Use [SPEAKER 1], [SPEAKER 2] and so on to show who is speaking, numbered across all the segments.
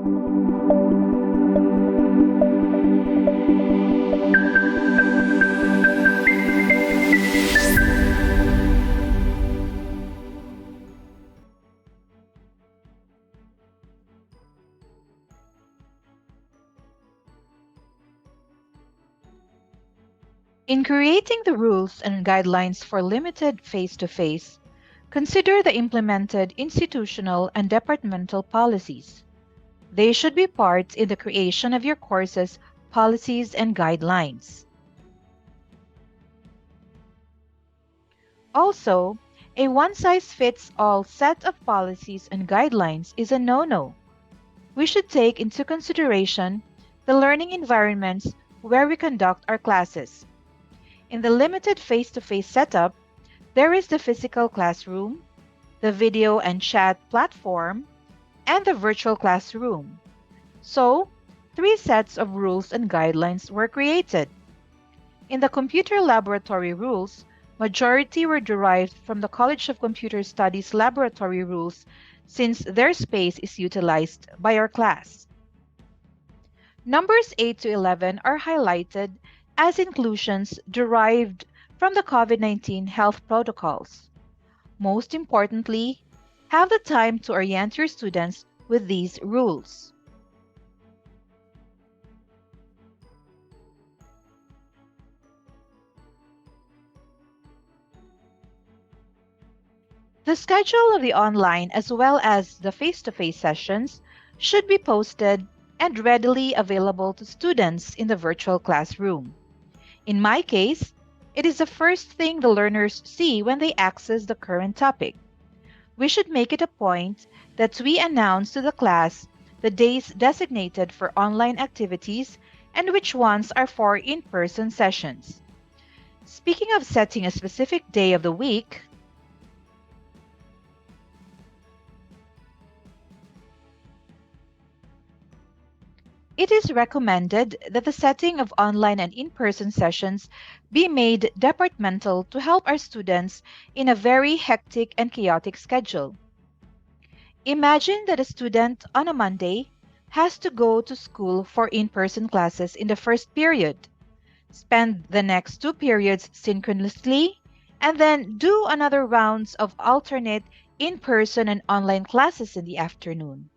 [SPEAKER 1] In creating the rules and guidelines for limited face-to-face, consider the implemented institutional and departmental policies. They should be part in the creation of your course's policies and guidelines. Also, a one-size-fits-all set of policies and guidelines is a no-no. We should take into consideration the learning environments where we conduct our classes. In the limited face-to-face setup, there is the physical classroom, the video and chat platform, and the virtual classroom. So, three sets of rules and guidelines were created. In the computer laboratory rules, majority were derived from the College of Computer Studies laboratory rules since their space is utilized by our class. Numbers 8 to 11 are highlighted as inclusions derived from the COVID-19 health protocols. Most importantly, have the time to orient your students with these rules. The schedule of the online as well as the face-to-face sessions should be posted and readily available to students in the virtual classroom. In my case, it is the first thing the learners see when they access the current topic. We should make it a point that we announce to the class the days designated for online activities and which ones are for in-person sessions. Speaking of setting a specific day of the week, it is recommended that the setting of online and in-person sessions be made departmental to help our students in a very hectic and chaotic schedule. Imagine that a student on a Monday has to go to school for in-person classes in the first period, spend the next two periods synchronously, and then do another rounds of alternate in-person and online classes in the afternoon.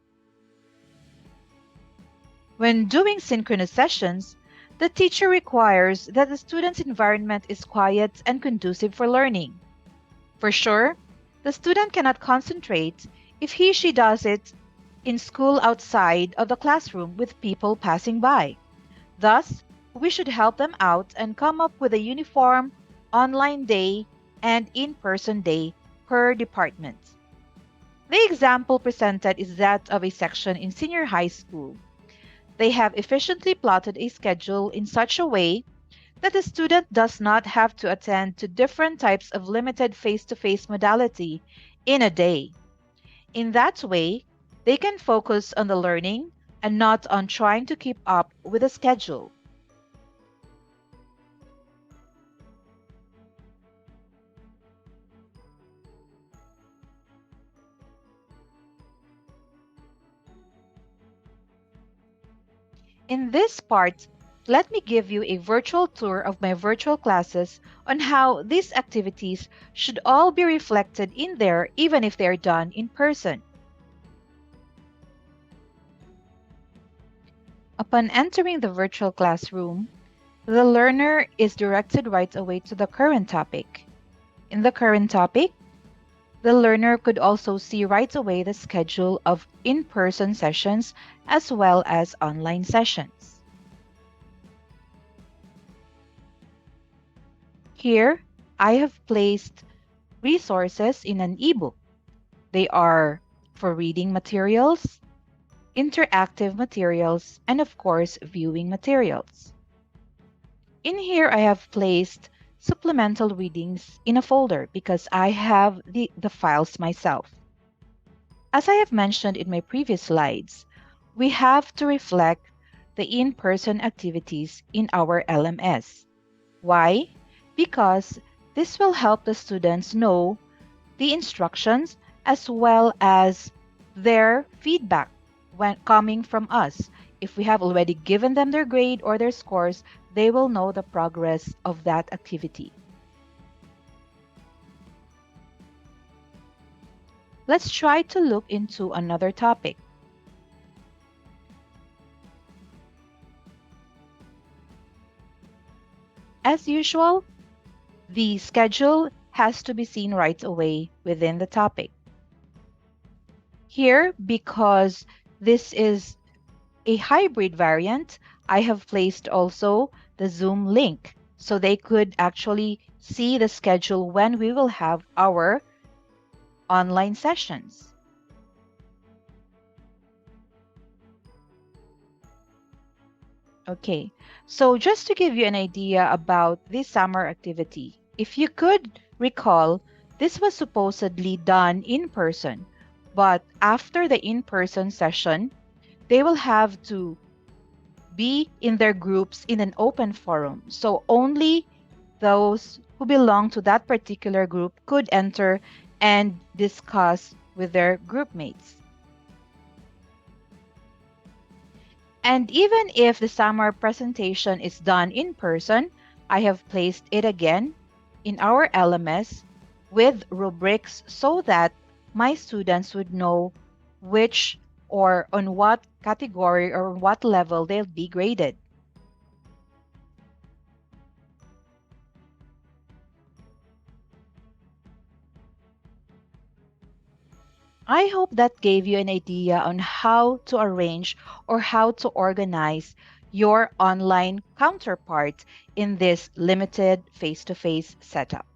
[SPEAKER 1] When doing synchronous sessions, the teacher requires that the student's environment is quiet and conducive for learning. For sure, the student cannot concentrate if he/she does it in school outside of the classroom with people passing by. Thus, we should help them out and come up with a uniform online day and in-person day per department. The example presented is that of a section in senior high school. They have efficiently plotted a schedule in such a way that the student does not have to attend to different types of limited face-to-face modality in a day. In that way, they can focus on the learning and not on trying to keep up with the schedule. In this part, let me give you a virtual tour of my virtual classes on how these activities should all be reflected in there even if they are done in person. Upon entering the virtual classroom, the learner is directed right away to the current topic. In the current topic, the learner could also see right away the schedule of in-person sessions as well as online sessions. Here, I have placed resources in an ebook. They are for reading materials, interactive materials, and of course, viewing materials. In here, I have placed supplemental readings in a folder because I have the files myself. As I have mentioned in my previous slides, we have to reflect the in-person activities in our LMS. Why? Because this will help the students know the instructions as well as their feedback when coming from us. If we have already given them their grade or their scores, they will know the progress of that activity. Let's try to look into another topic. As usual, the schedule has to be seen right away within the topic. Here, because this is a hybrid variant, I have placed also the Zoom link so they could actually see the schedule when we will have our online sessions. Okay, so just to give you an idea about this summer activity, if you could recall, this was supposedly done in person, but after the in-person session, they will have to be in their groups in an open forum. So only those who belong to that particular group could enter and discuss with their group mates. And even if the summer presentation is done in person, I have placed it again in our LMS with rubrics so that my students would know which or on what category or what level they'll be graded. I hope that gave you an idea on how to arrange or how to organize your online counterpart in this limited face-to-face setup.